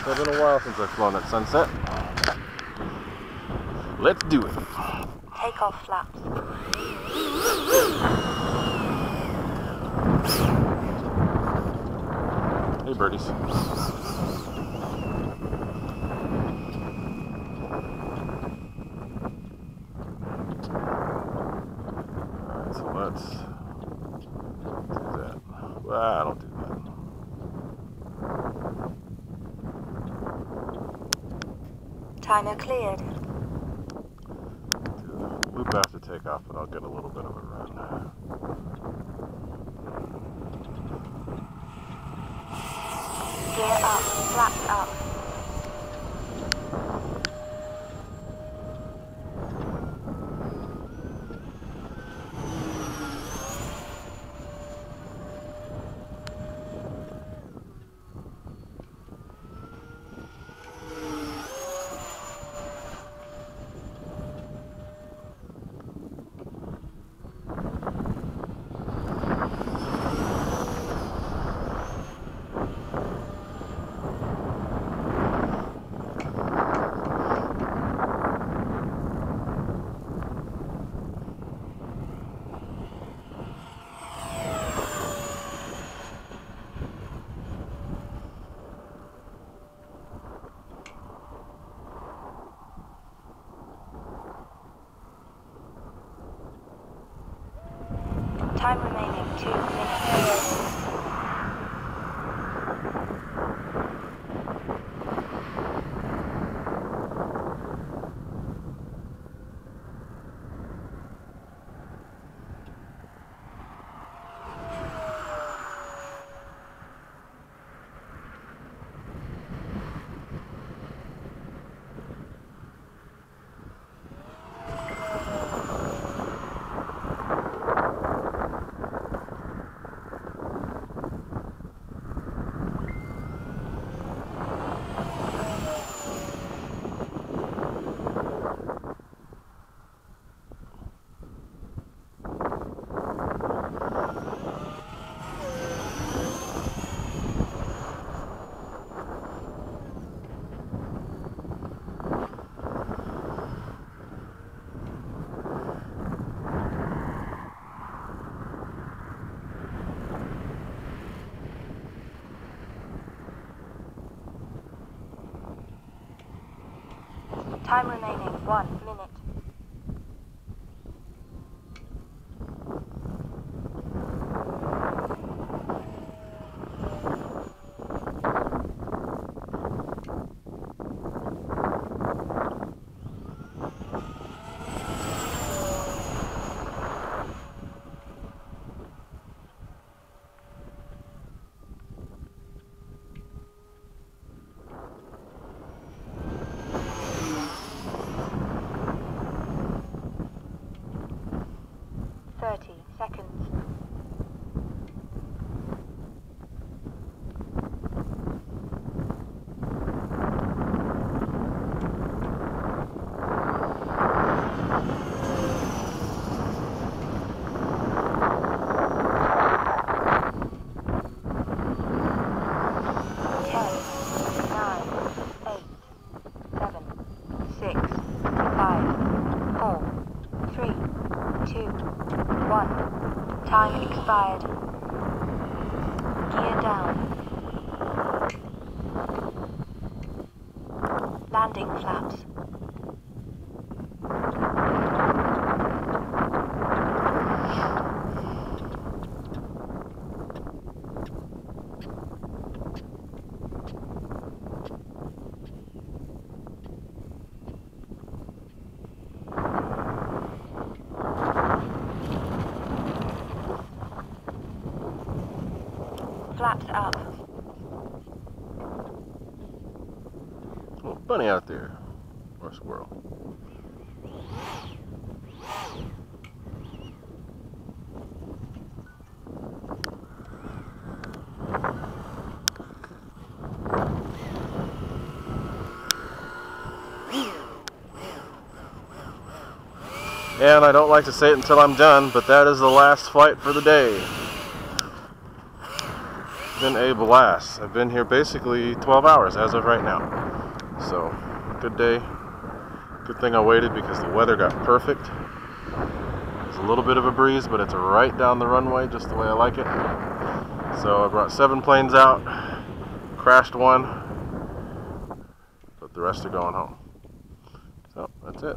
It's been a while since I've flown at sunset. Let's do it. Take off flaps. Hey birdies. Alright, so let's do that. Well, I don't do that. Timer cleared. Loop after takeoff, but I'll get a little bit of a run. Gear up, flaps up. Time remaining 2 minutes. Time remaining 1 minute. Seconds. Time expired. Gear down. Landing flaps. Flaps up. Oh, bunny out there. Or a squirrel. And I don't like to say it until I'm done, but that is the last flight for the day. been a blast. I've been here basically 12 hours as of right now. So, good day. Good thing I waited because the weather got perfect. There's a little bit of a breeze, but it's right down the runway, just the way I like it. So I brought 7 planes out, crashed one, but the rest are going home. So, that's it.